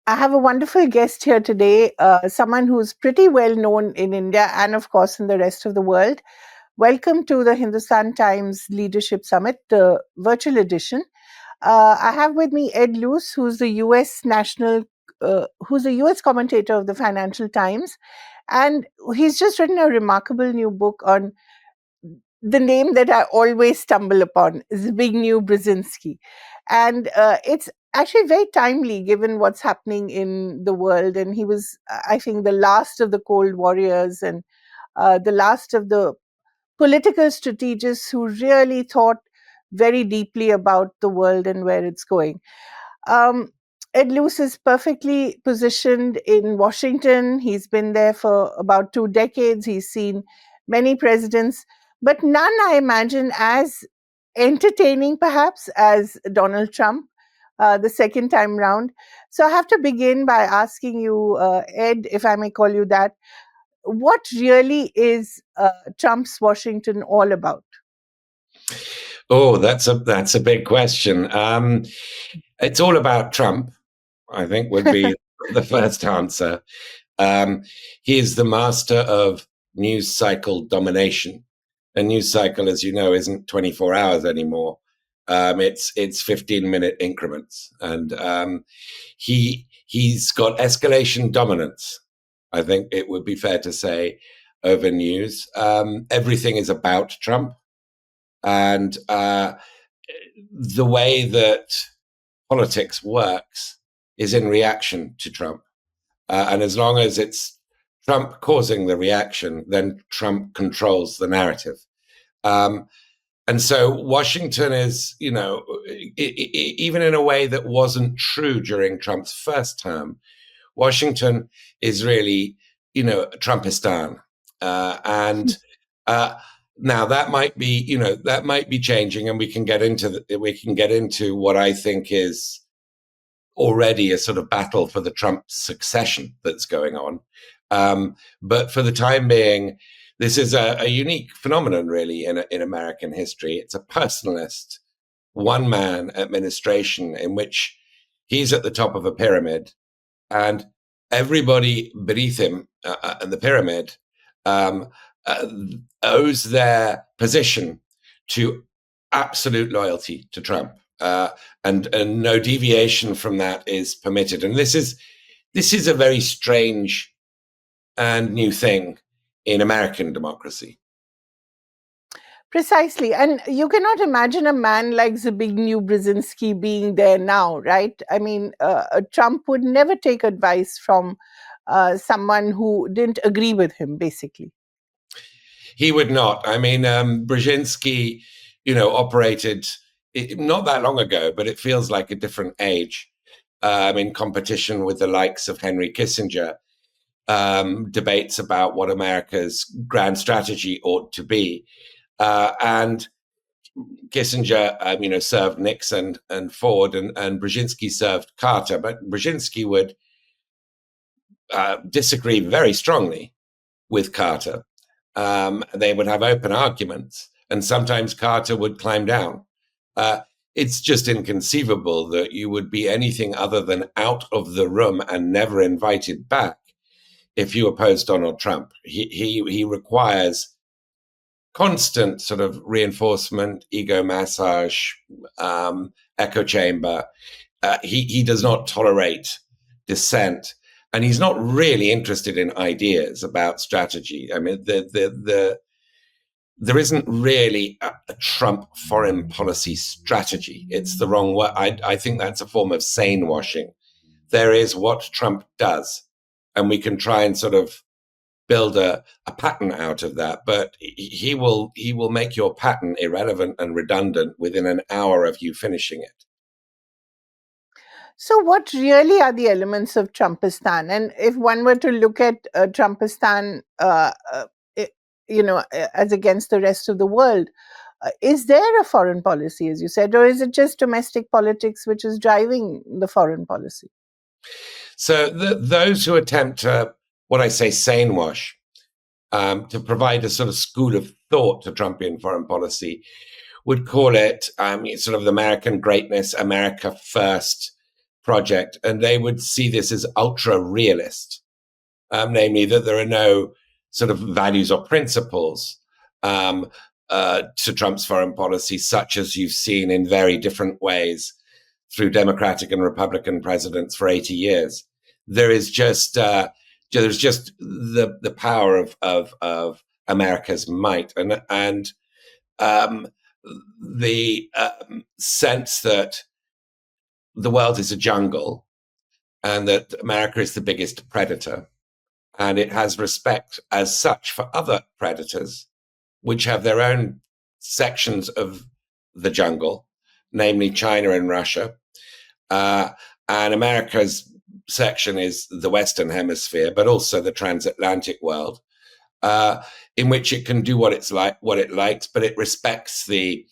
I have a wonderful guest here today, someone who's pretty well known in India and, of course, in the rest of the world. Welcome to the Hindustan Times Leadership Summit, the virtual edition. I have with me Ed Luce, who's the U.S. commentator of the Financial Times, and he's just written a remarkable new book on the name that I always stumble upon, Zbigniew Brzezinski. And it's actually very timely given what's happening in the world. And he was, I think, the last of the Cold Warriors and the last of the political strategists who really thought very deeply about the world and where it's going. Um, Ed Luce is perfectly positioned in Washington. He's been there for about 2 decades. He's seen many presidents, but none, I imagine, as entertaining perhaps as Donald Trump the second time round. So I have to begin by asking you, Ed, if I may call you that, what really is Trump's Washington all about? Oh, that's a big question. It's all about Trump, I think would be the first answer. He is the master of news cycle domination. A news cycle, as you know, isn't 24 hours anymore. It's 15-minute increments, and he's got escalation dominance. I think it would be fair to say over news. Everything is about Trump, and the way that politics works is in reaction to Trump. And as long as it's Trump causing the reaction, then Trump controls the narrative. And so Washington is, even in a way that wasn't true during Trump's first term, Washington is really, Trumpistan. And now that might be changing, and we can get into what I think is already a sort of battle for the Trump succession that's going on. But for the time being, this is a unique phenomenon, really, in American history. It's a personalist, one-man administration in which he's at the top of a pyramid, and everybody beneath him in the pyramid owes their position to absolute loyalty to Trump. And no deviation from that is permitted. And this is a very strange and new thing in American democracy. Precisely. And you cannot imagine a man like Zbigniew Brzezinski being there now, right? I mean, Trump would never take advice from someone who didn't agree with him, basically. He would not. I mean, Brzezinski, operated not that long ago, but it feels like a different age, in competition with the likes of Henry Kissinger, debates about what America's grand strategy ought to be. And Kissinger, served Nixon and Ford, and Brzezinski served Carter. But Brzezinski would disagree very strongly with Carter. They would have open arguments, and sometimes Carter would climb down. It's just inconceivable that you would be anything other than out of the room and never invited back if you oppose Donald Trump. He requires constant sort of reinforcement, ego massage, echo chamber. He does not tolerate dissent, and he's not really interested in ideas about strategy. I mean, there isn't really a Trump foreign policy strategy. It's the wrong word. I think that's a form of sane washing. There is what Trump does, and we can try and sort of build a pattern out of that, but he will make your pattern irrelevant and redundant within an hour of you finishing it. So what really are the elements of Trumpistan? And if one were to look at Trumpistan, as against the rest of the world, is there a foreign policy, as you said, or is it just domestic politics which is driving the foreign policy? So those who attempt to, what I say, sane wash, to provide a sort of school of thought to Trumpian foreign policy, would call it sort of the American greatness, America first, project, and they would see this as ultra realist, namely that there are no sort of values or principles to Trump's foreign policy, such as you've seen in very different ways through Democratic and Republican presidents for 80 years. There is just there's just the power of America's might and the sense that the world is a jungle and that America is the biggest predator, and it has respect as such for other predators, which have their own sections of the jungle, namely China and Russia. And America's section is the Western Hemisphere, but also the transatlantic world, in which it can do what it likes, but it respects the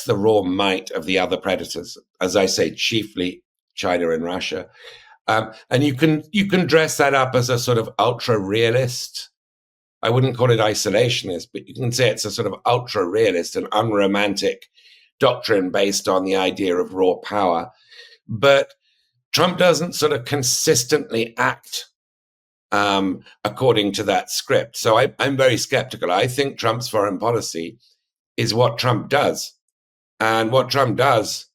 raw might of the other predators. As I say, chiefly China and Russia. And you can dress that up as a sort of ultra realist. I wouldn't call it isolationist, but you can say it's a sort of ultra realist and unromantic doctrine based on the idea of raw power. But Trump doesn't sort of consistently act according to that script. So I'm very skeptical. I think Trump's foreign policy is what Trump does. And what Trump does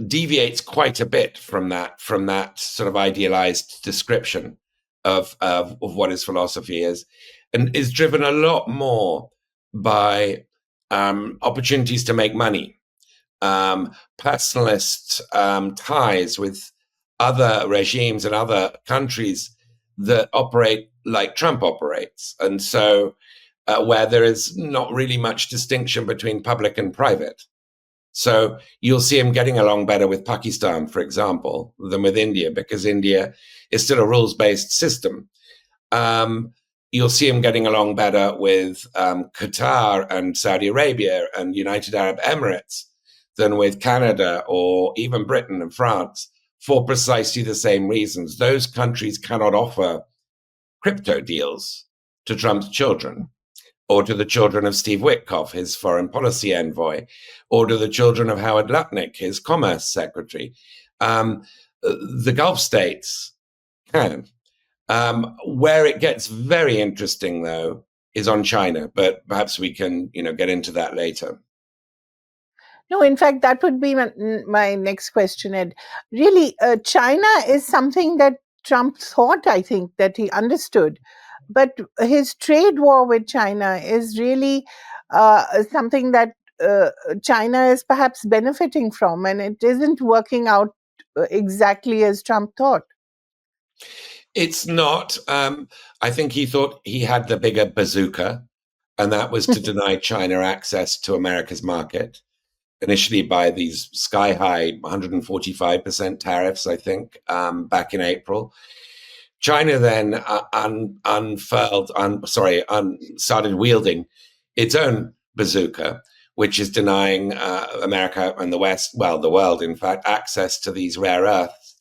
deviates quite a bit from that sort of idealized description of what his philosophy is, and is driven a lot more by opportunities to make money, personalist ties with other regimes and other countries that operate like Trump operates. And so where there is not really much distinction between public and private. So you'll see him getting along better with Pakistan, for example, than with India, because India is still a rules-based system. You'll see him getting along better with Qatar and Saudi Arabia and United Arab Emirates than with Canada or even Britain and France, for precisely the same reasons. Those countries cannot offer crypto deals to Trump's children, or to the children of Steve Witkoff, his foreign policy envoy, or to the children of Howard Lutnick, his commerce secretary. The Gulf states can. Where it gets very interesting, though, is on China, but perhaps we can, get into that later. No, in fact, that would be my next question, Ed. Really, China is something that Trump thought, I think, that he understood. But his trade war with China is really something that China is perhaps benefiting from, and it isn't working out exactly as Trump thought. It's not. I think he thought he had the bigger bazooka, and that was to deny China access to America's market, initially by these sky-high 145% tariffs, I think, back in April. China then started wielding its own bazooka, which is denying America and the West, well, the world, in fact, access to these rare earths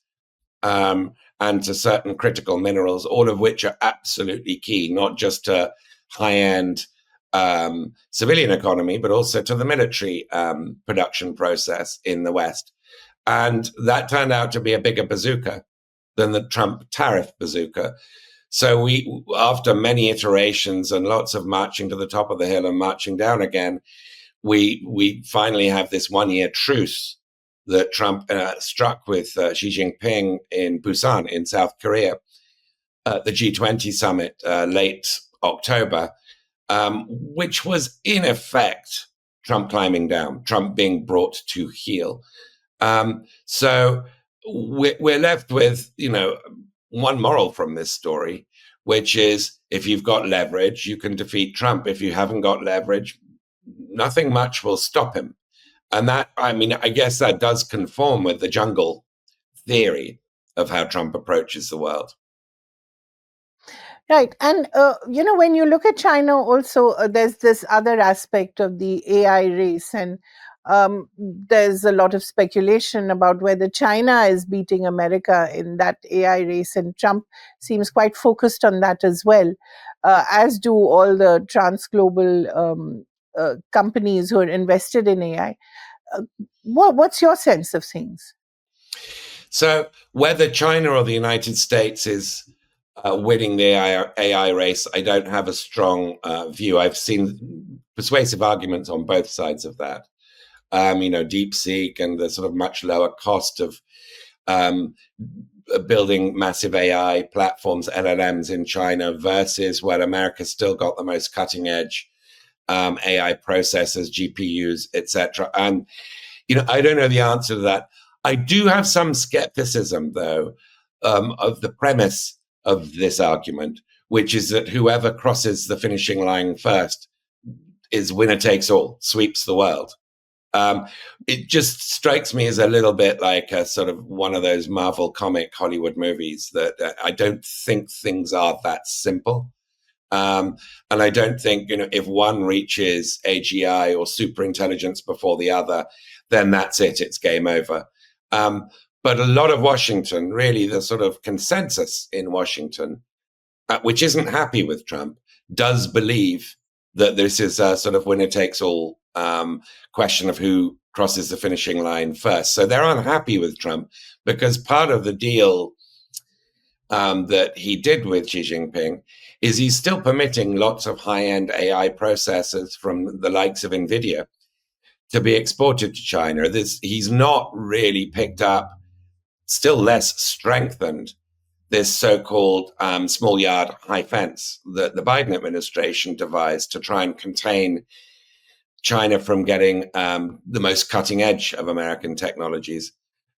and to certain critical minerals, all of which are absolutely key, not just to high-end civilian economy, but also to the military production process in the West. And that turned out to be a bigger bazooka than the Trump tariff bazooka. So we, after many iterations and lots of marching to the top of the hill and marching down again, we finally have this 1-year truce that Trump struck with Xi Jinping in Busan in South Korea at the G20 summit late October, which was in effect Trump climbing down, Trump being brought to heel. So we're left with, one moral from this story, which is if you've got leverage, you can defeat Trump. If you haven't got leverage, nothing much will stop him. And that, I guess that does conform with the jungle theory of how Trump approaches the world. Right. And, when you look at China also, there's this other aspect of the AI race. And there's a lot of speculation about whether China is beating America in that AI race. And Trump seems quite focused on that as well, as do all the transglobal companies who are invested in AI. What's your sense of things? So whether China or the United States is winning the AI race, I don't have a strong view. I've seen persuasive arguments on both sides of that. DeepSeek and the sort of much lower cost of building massive AI platforms, LLMs in China, versus where America's still got the most cutting edge AI processors, GPUs, etc. And I don't know the answer to that. I do have some skepticism, though, of the premise of this argument, which is that whoever crosses the finishing line first is winner takes all, sweeps the world. It just strikes me as a little bit like a sort of one of those Marvel comic Hollywood movies that I don't think things are that simple. And I don't think, if one reaches AGI or super intelligence before the other, then that's it. It's game over. But a lot of Washington, really the sort of consensus in Washington, which isn't happy with Trump, does believe that this is a sort of winner takes all question of who crosses the finishing line first. So they're unhappy with Trump because part of the deal that he did with Xi Jinping is he's still permitting lots of high-end AI processors from the likes of NVIDIA to be exported to China. He's not really picked up, still less strengthened, this so-called small yard high fence that the Biden administration devised to try and contain China from getting the most cutting edge of American technologies.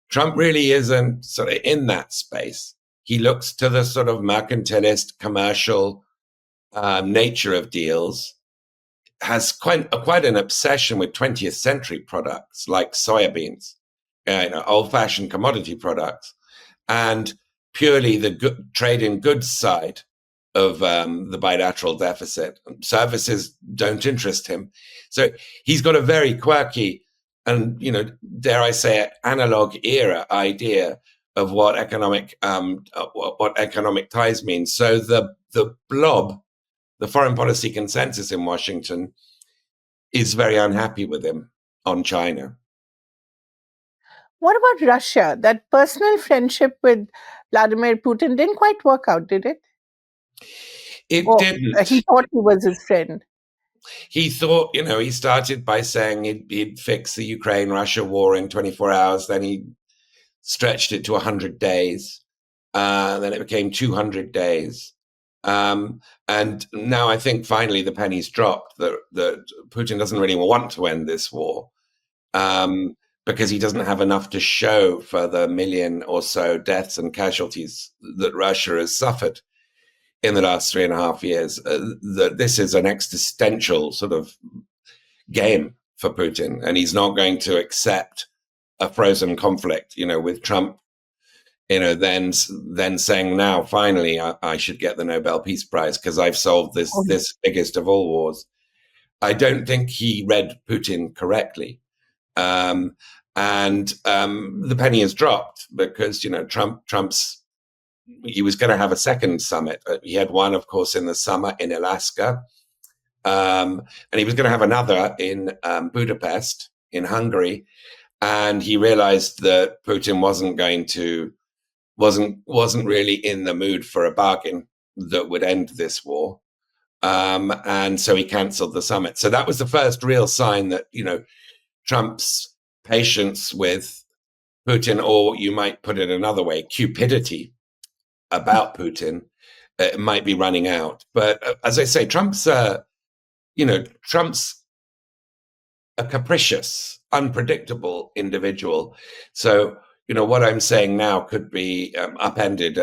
Trump really isn't sort of in that space. He looks to the sort of mercantilist, commercial nature of deals, has quite an obsession with 20th century products like soybeans, old-fashioned commodity products, and purely the trade in goods side of the bilateral deficit. Services don't interest him. So he's got a very quirky and, dare I say it, analog era idea of what economic ties mean. So the blob, the foreign policy consensus in Washington, is very unhappy with him on China. What about Russia? That personal friendship with Vladimir Putin didn't quite work out, did it? It didn't. He thought he was his friend. He thought, he started by saying he'd fix the Ukraine-Russia war in 24 hours. Then he stretched it to 100 days. Then it became 200 days. And now I think finally the penny's dropped that Putin doesn't really want to end this war because he doesn't have enough to show for the million or so deaths and casualties that Russia has suffered in the last 3.5 years. That this is an existential sort of game for Putin, and he's not going to accept a frozen conflict, with Trump then saying, now finally I should get the Nobel Peace Prize because I've solved this biggest of all wars. I don't think he read Putin correctly. And the penny has dropped because, he was going to have a second summit. He had one, of course, in the summer in Alaska. And he was going to have another in Budapest in Hungary. And he realized that Putin wasn't really in the mood for a bargain that would end this war. And so he canceled the summit. So that was the first real sign that, Trump's patience with Putin, or you might put it another way, cupidity about Putin, might be running out. But as I say, Trump's a capricious, unpredictable individual. So, what I'm saying now could be upended,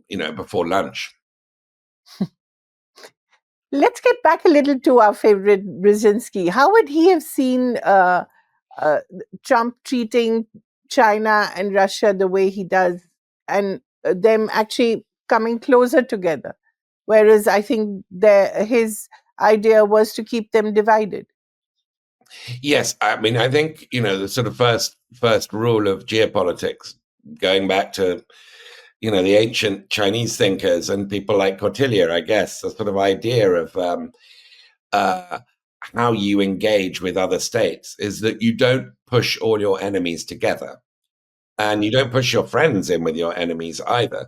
before lunch. Let's get back a little to our favorite Brzezinski. How would he have seen Trump treating China and Russia the way he does, and them actually coming closer together? Whereas I think his idea was to keep them divided. Yes, I mean, I think, the sort of first rule of geopolitics, going back to, the ancient Chinese thinkers and people like Cortilla, I guess, the sort of idea of how you engage with other states is that you don't push all your enemies together. And you don't push your friends in with your enemies either.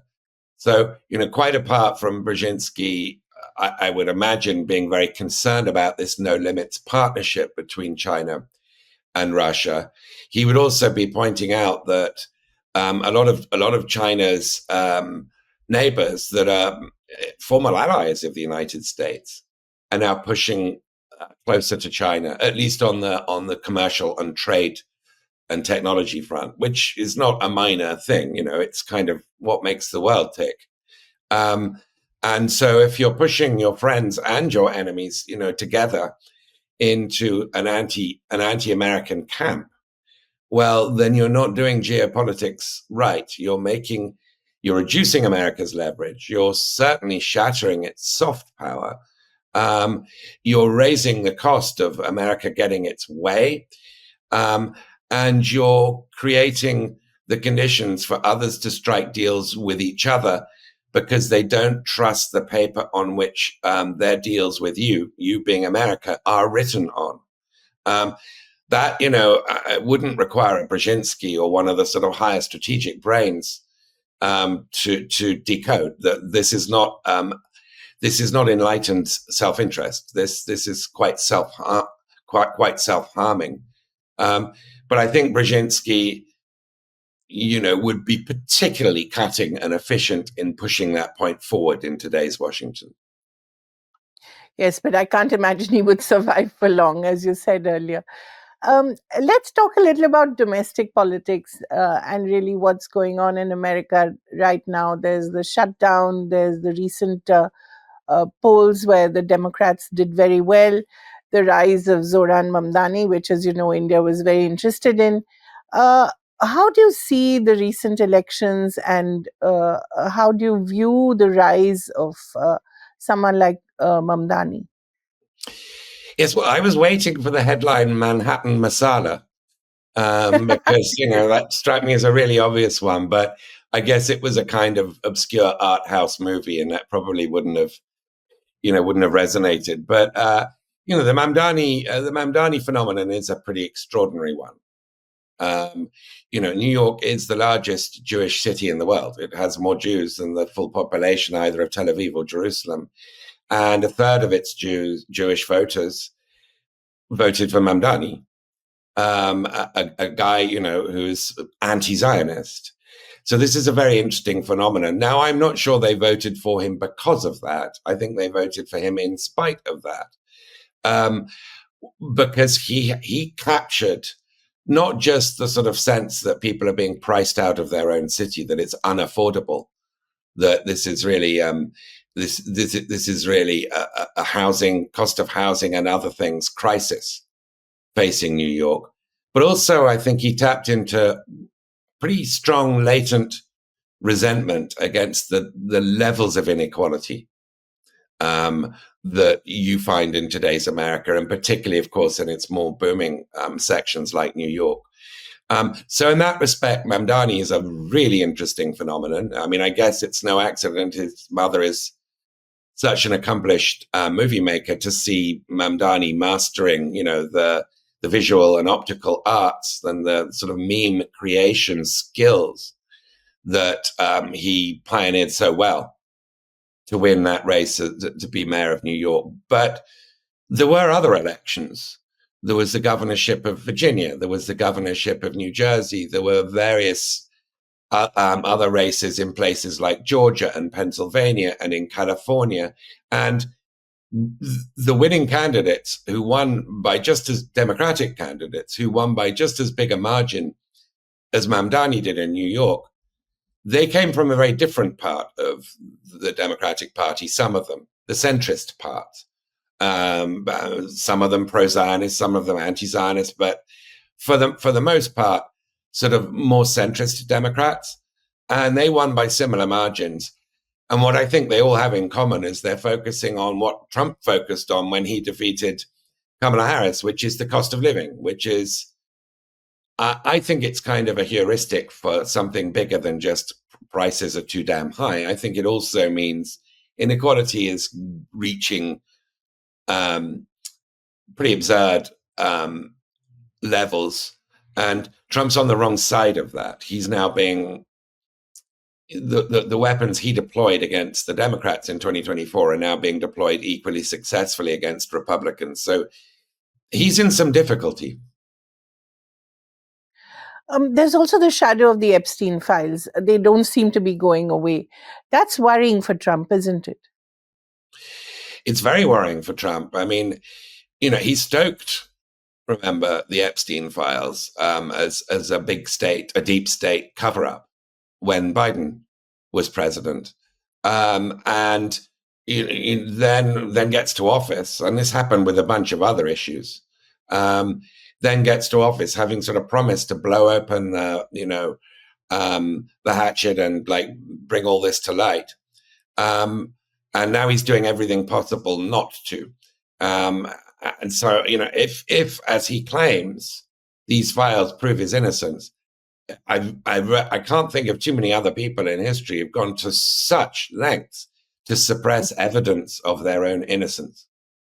So, quite apart from Brzezinski, I would imagine being very concerned about this no limits partnership between China and Russia, he would also be pointing out that a lot of China's neighbors that are former allies of the United States are now pushing closer to China, at least on the commercial and trade and technology front, which is not a minor thing. It's kind of what makes the world tick. And so if you're pushing your friends and your enemies, together into an anti-American camp, well, then you're not doing geopolitics right. You're reducing America's leverage. You're certainly shattering its soft power. You're raising the cost of America getting its way. And you're creating the conditions for others to strike deals with each other because they don't trust the paper on which their deals with you being America, are written on. That, wouldn't require a Brzezinski or one of the sort of higher strategic brains to decode that this is not enlightened self-interest. This is quite self-harming. But I think Brzezinski, would be particularly cutting and efficient in pushing that point forward in today's Washington. Yes, but I can't imagine he would survive for long, as you said earlier. Let's talk a little about domestic politics and really what's going on in America right now. There's the shutdown, there's the recent polls where the Democrats did very well, the rise of Zoran Mamdani, which, as you know, India was very interested in. How do you see the recent elections, and how do you view the rise of someone like Mamdani? Yes, well, I was waiting for the headline Manhattan Masala because, that struck me as a really obvious one. But I guess it was a kind of obscure art house movie, and that probably wouldn't have resonated. But, the Mamdani phenomenon is a pretty extraordinary one. New York is the largest Jewish city in the world. It has more Jews than the full population either of Tel Aviv or Jerusalem. And a third of its Jewish voters voted for Mamdani, a guy, who's anti-Zionist. So this is a very interesting phenomenon. Now, I'm not sure they voted for him because of that. I think they voted for him in spite of that, because he captured not just the sort of sense that people are being priced out of their own city, that it's unaffordable, that this is really this is really a housing cost of housing and other things crisis facing New York. But also, I think he tapped into pretty strong latent resentment against the levels of inequality that you find in today's America, and particularly, of course, in its more booming sections like New York. So in that respect, Mamdani is a really interesting phenomenon. I mean, I guess it's no accident his mother is such an accomplished movie maker, to see Mamdani mastering, the visual and optical arts and the sort of meme creation skills that he pioneered so well to win that race to be mayor of New York. But there were other elections. There was the governorship of Virginia. There was the governorship of New Jersey. There were various other races in places like Georgia and Pennsylvania and in California. And the winning candidates, who won by just as Democratic candidates, who won by just as big a margin as Mamdani did in New York, they came from a very different part of the Democratic Party, some of them, the centrist part. Some of them pro-Zionist, some of them anti-Zionist, but for the most part, sort of more centrist Democrats. And they won by similar margins. And what I think they all have in common is they're focusing on what Trump focused on when he defeated Kamala Harris, which is the cost of living, which is, I think it's kind of a heuristic for something bigger than just prices are too damn high. I think it also means inequality is reaching pretty absurd levels. And Trump's on the wrong side of that. He's now being the weapons he deployed against the Democrats in 2024 are now being deployed equally successfully against Republicans. So he's in some difficulty. There's also the shadow of the Epstein files. They don't seem to be going away. That's worrying for Trump, isn't it? It's very worrying for Trump. I mean, he stoked, remember, the Epstein files as a big state, a deep state cover-up when Biden was president. And then gets to office, and this happened with a bunch of other issues. Then gets to office having sort of promised to blow open the hatchet and like bring all this to light. And now he's doing everything possible not to. And so, if as he claims, these files prove his innocence, I can't think of too many other people in history who've gone to such lengths to suppress evidence of their own innocence.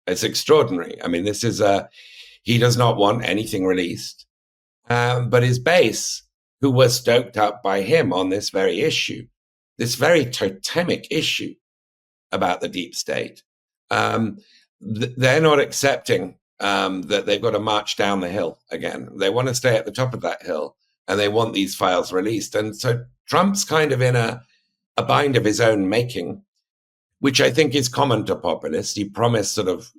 It's extraordinary. I mean, he does not want anything released. But his base, who was stoked up by him on this very issue, this very totemic issue about the deep state, they're not accepting that they've got to march down the hill again. They want to stay at the top of that hill, and they want these files released. And so Trump's kind of in a bind of his own making, which I think is common to populists. He promised sort of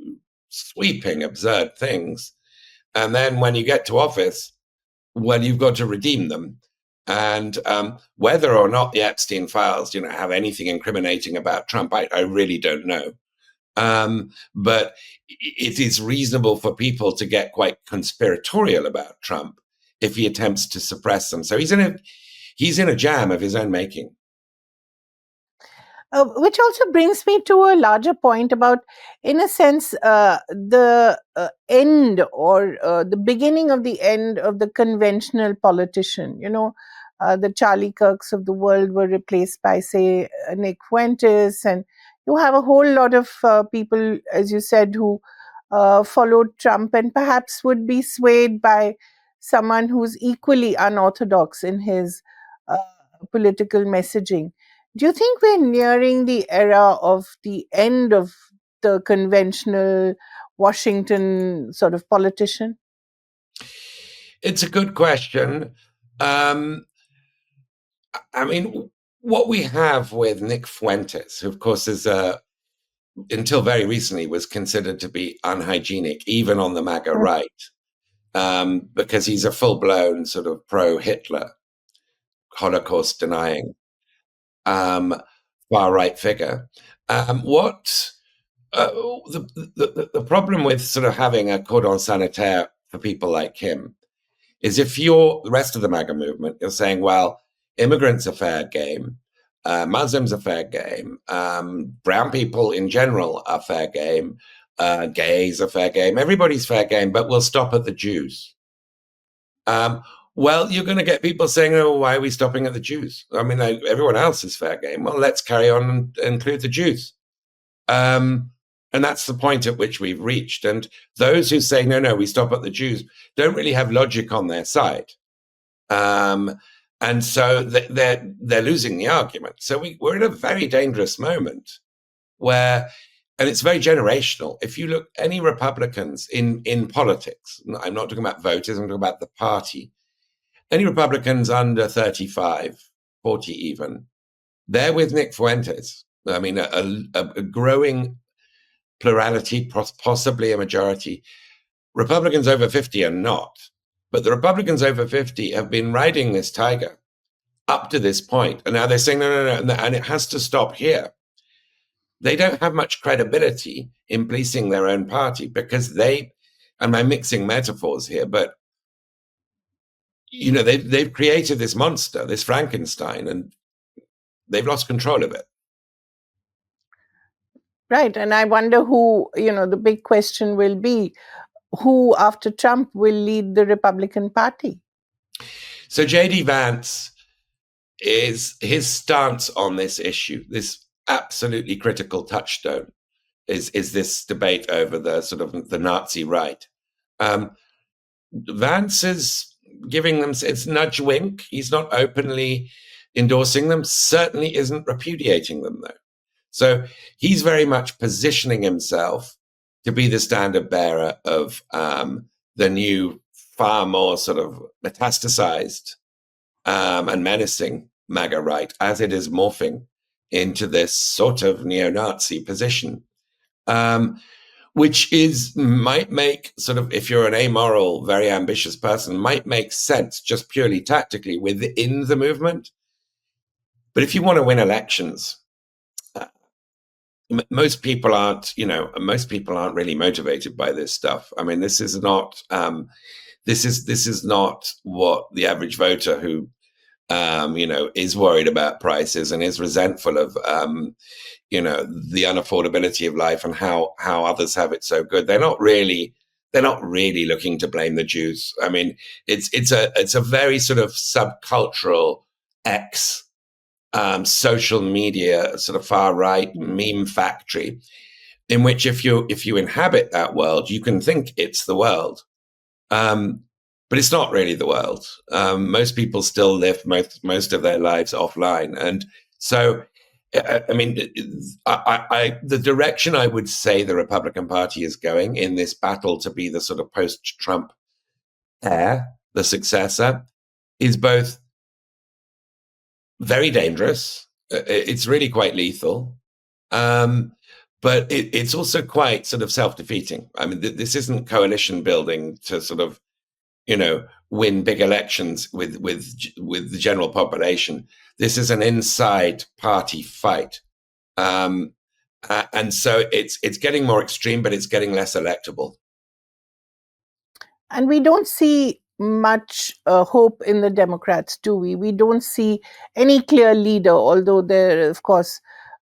sweeping, absurd things. And then when you get to office, well, you've got to redeem them. And whether or not the Epstein files, have anything incriminating about Trump, I really don't know. But it is reasonable for people to get quite conspiratorial about Trump if he attempts to suppress them. So he's in a jam of his own making. Which also brings me to a larger point about, in a sense, the end or the beginning of the end of the conventional politician. The Charlie Kirks of the world were replaced by, say, Nick Fuentes, and you have a whole lot of people, as you said, who followed Trump and perhaps would be swayed by someone who's equally unorthodox in his political messaging. Do you think we're nearing the era of the end of the conventional Washington sort of politician? It's a good question. I mean, what we have with Nick Fuentes, who of course is until very recently was considered to be unhygienic, even on the MAGA right, because he's a full-blown sort of pro-Hitler, Holocaust denying far-right figure. The problem with sort of having a cordon sanitaire for people like him is if you're the rest of the MAGA movement, you're saying, well, immigrants are fair game, Muslims are fair game, brown people in general are fair game, gays are fair game, everybody's fair game, but we'll stop at the Jews. Well, you're going to get people saying, oh, why are we stopping at the Jews? I mean, everyone else is fair game. Well, let's carry on and include the Jews. And that's the point at which we've reached. And those who say, no, we stop at the Jews, don't really have logic on their side. And so they're losing the argument. So we're in a very dangerous moment where, and it's very generational. If you look, any Republicans in politics, I'm not talking about voters, I'm talking about the party, any Republicans under 35, 40 even, they're with Nick Fuentes. I mean, a growing plurality, possibly a majority. Republicans over 50 are not. But the Republicans over 50 have been riding this tiger up to this point. And now they're saying, no, and it has to stop here. They don't have much credibility in policing their own party because and I'm mixing metaphors here, but they've created this monster, this Frankenstein, and they've lost control of it. Right. And I wonder who, the big question will be, who after Trump will lead the Republican Party? So J.D. Vance his stance on this issue, this absolutely critical touchstone, is this debate over the sort of the Nazi right. Vance's giving them, it's nudge wink. He's not openly endorsing them, certainly isn't repudiating them, though. So he's very much positioning himself to be the standard bearer of the new, far more sort of metastasized and menacing MAGA right, as it is morphing into this sort of neo-Nazi position, which might make sort of, if you're an amoral, very ambitious person, might make sense just purely tactically within the movement. But if you want to win elections, most people aren't really motivated by this stuff. I mean, this is not what the average voter who is worried about prices and is resentful of the unaffordability of life and how others have it so good. They're not really looking to blame the Jews. I mean, it's a very sort of subcultural social media sort of far right meme factory, in which if you inhabit that world, you can think it's the world, but it's not really the world. Most people still live most of their lives offline, and so I mean, the direction I would say the Republican Party is going in this battle to be the sort of post-Trump heir, the successor, is both very dangerous. It's really quite lethal. But it's also quite sort of self-defeating. I mean, this isn't coalition building to sort of, win big elections with the general population. This is an inside party fight. And so it's getting more extreme, but it's getting less electable. And we don't see much hope in the Democrats, do we? We don't see any clear leader, although there, of course,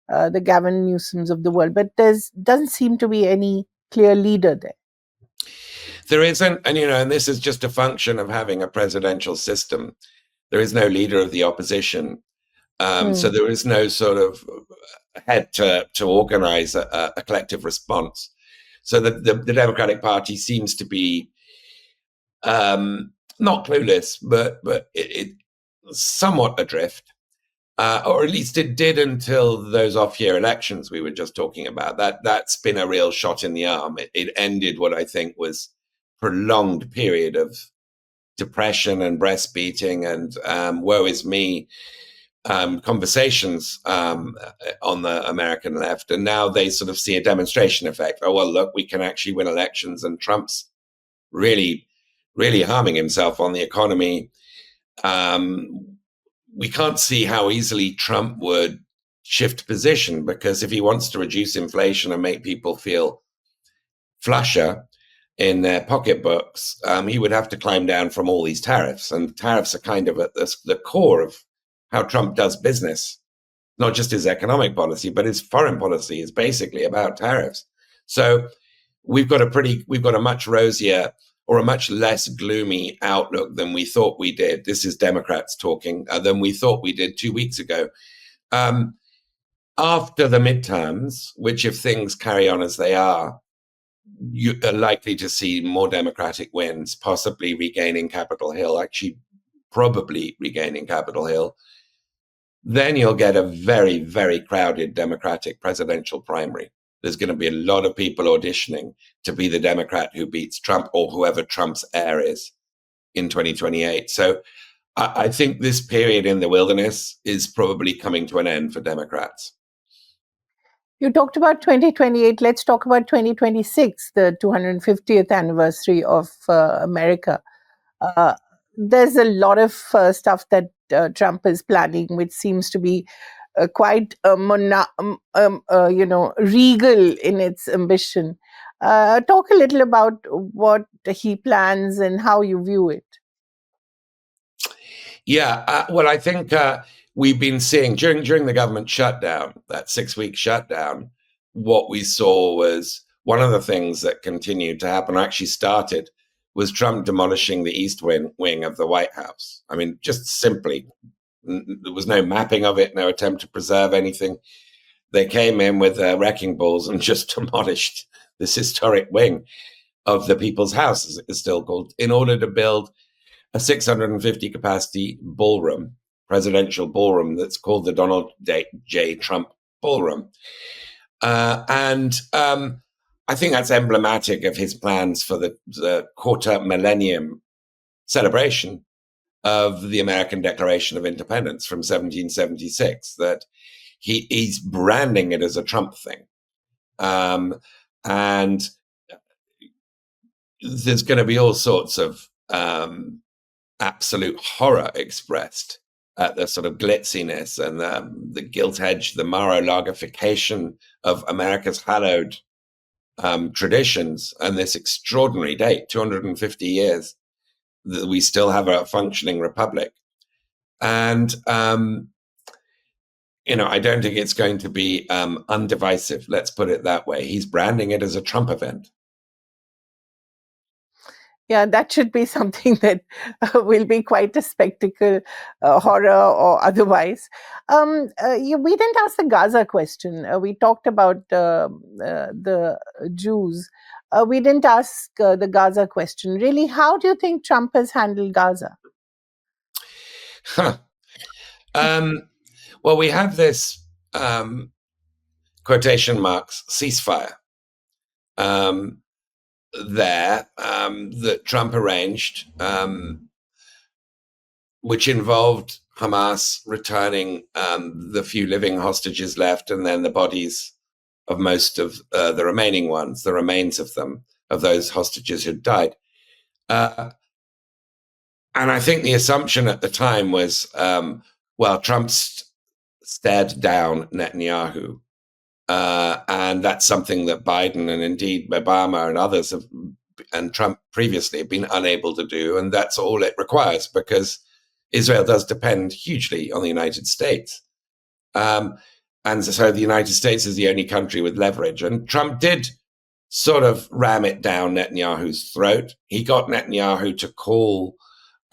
the Gavin Newsoms of the world, but doesn't seem to be any clear leader there. There isn't, and this is just a function of having a presidential system. There is no leader of the opposition. So there is no sort of head to organize a collective response. So the Democratic Party seems to be not clueless, but it somewhat adrift, or at least it did until those off-year elections we were just talking about. That's been a real shot in the arm. It ended what I think was prolonged period of depression and breast beating and woe is me conversations on the American left. And now they sort of see a demonstration effect. Oh, well, look, we can actually win elections, and Trump's really, really harming himself on the economy. We can't see how easily Trump would shift position, because if he wants to reduce inflation and make people feel flusher in their pocketbooks, he would have to climb down from all these tariffs. And tariffs are kind of at the core of how Trump does business. Not just his economic policy, but his foreign policy is basically about tariffs. So we've got a much rosier or a much less gloomy outlook than we thought we did. This is Democrats talking, than we thought we did 2 weeks ago. After the midterms, which if things carry on as they are, you are likely to see more Democratic wins, possibly regaining Capitol Hill, actually probably regaining Capitol Hill. Then you'll get a very, very crowded Democratic presidential primary. There's going to be a lot of people auditioning to be the Democrat who beats Trump, or whoever Trump's heir is, in 2028. So I think this period in the wilderness is probably coming to an end for Democrats. You talked about 2028. Let's talk about 2026, the 250th anniversary of America. There's a lot of stuff that Trump is planning, which seems to be quite regal in its ambition. Talk a little about what he plans and how you view it. Yeah, well, I think we've been seeing during the government shutdown, that 6-week shutdown, what we saw was one of the things that continued to happen, or actually started, was Trump demolishing the east wing of the White House. I mean, just simply, there was no mapping of it, no attempt to preserve anything. They came in with wrecking balls and just demolished this historic wing of the People's House, as it is still called, in order to build a 650 capacity ballroom, presidential ballroom that's called the Donald J. Trump Ballroom. And I think that's emblematic of his plans for the quarter millennium celebration of the American Declaration of Independence from 1776, that he's branding it as a Trump thing. And there's going to be all sorts of absolute horror expressed at the sort of glitziness and the gilt edge, the Mar-a-Lagification of America's hallowed traditions, and this extraordinary date, 250 years, that we still have a functioning republic. And, I don't think it's going to be undivisive, let's put it that way. He's branding it as a Trump event. Yeah, that should be something that will be quite a spectacle, horror or otherwise. We didn't ask the Gaza question. We talked about the Jews. We didn't ask the Gaza question. Really, how do you think Trump has handled Gaza? Huh. Well, we have this quotation marks ceasefire there that Trump arranged, which involved Hamas returning the few living hostages left, and then the bodies of most of the remaining ones, the remains of them, of those hostages who died. And I think the assumption at the time was, Trump stared down Netanyahu. And that's something that Biden and indeed Obama and others and Trump previously have been unable to do. And that's all it requires, because Israel does depend hugely on the United States. And so the United States is the only country with leverage. And Trump did sort of ram it down Netanyahu's throat. He got Netanyahu to call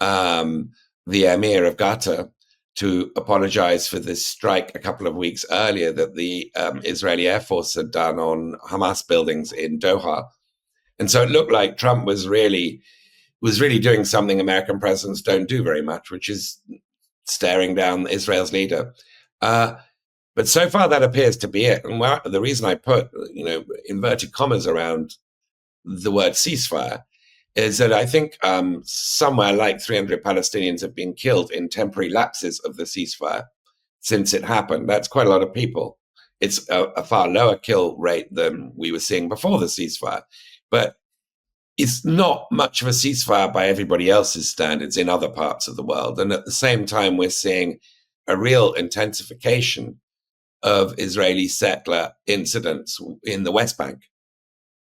the emir of Qatar to apologize for this strike a couple of weeks earlier that the Israeli Air Force had done on Hamas buildings in Doha. And so it looked like Trump was really doing something American presidents don't do very much, which is staring down Israel's leader. But so far that appears to be it. And the reason I put, inverted commas around the word ceasefire is that I think somewhere like 300 Palestinians have been killed in temporary lapses of the ceasefire since it happened. That's quite a lot of people. It's a far lower kill rate than we were seeing before the ceasefire. But it's not much of a ceasefire by everybody else's standards in other parts of the world. And at the same time, we're seeing a real intensification of Israeli settler incidents in the West Bank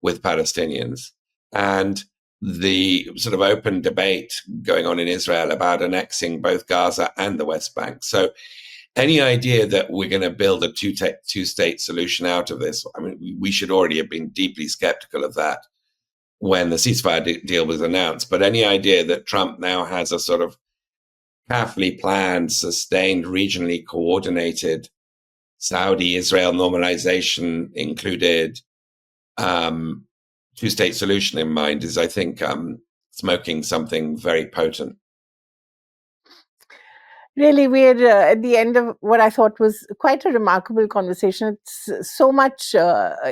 with Palestinians, and the sort of open debate going on in Israel about annexing both Gaza and the West Bank. So any idea that we're going to build a two-state solution out of this, I mean, we should already have been deeply skeptical of that when the ceasefire deal was announced. But any idea that Trump now has a sort of carefully planned, sustained, regionally coordinated Saudi-Israel normalization included two-state solution in mind is, I think, smoking something very potent. Really, we're at the end of what I thought was quite a remarkable conversation. It's so much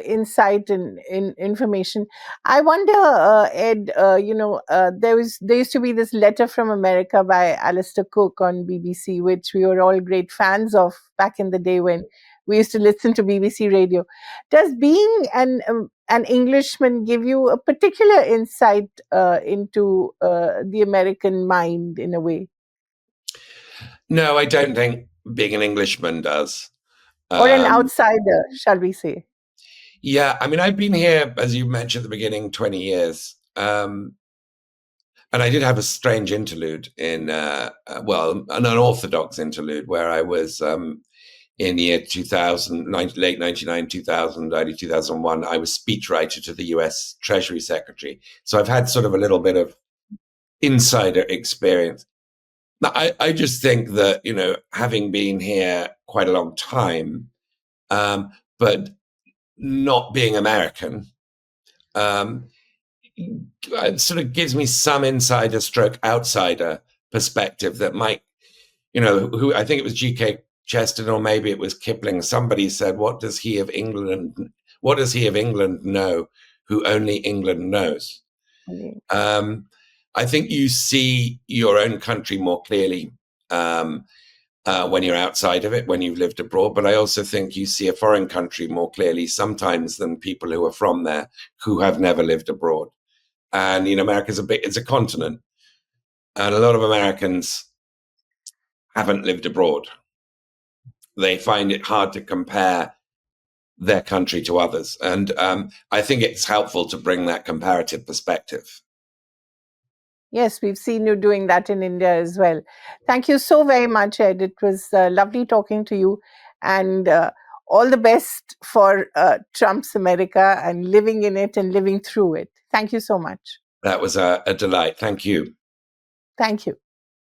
insight and information. I wonder, Ed, there used to be this letter from America by Alistair Cook on BBC, which we were all great fans of back in the day when we used to listen to BBC radio. Does being an Englishman give you a particular insight into the American mind in a way? No, I don't think being an Englishman does. Or an outsider, shall we say? Yeah, I mean, I've been here, as you mentioned at the beginning, 20 years. And I did have a strange interlude in, an unorthodox interlude where I was in the year 2000, late 99, 2000, early 2001, I was speechwriter to the US Treasury Secretary. So I've had sort of a little bit of insider experience. Now, I just think that, having been here quite a long time, but not being American, sort of gives me some insider stroke outsider perspective that might, who I think it was G.K. Chesterton or maybe it was Kipling. Somebody said, what does he of England know who only England knows? I think you see your own country more clearly when you're outside of it, when you've lived abroad. But I also think you see a foreign country more clearly sometimes than people who are from there who have never lived abroad. And America's it's a continent, and a lot of Americans haven't lived abroad. They find it hard to compare their country to others, and I think it's helpful to bring that comparative perspective. Yes, we've seen you doing that in India as well. Thank you so very much, Ed. It was lovely talking to you, and all the best for Trump's America and living in it and living through it. Thank you so much. That was a delight. Thank you. Thank you.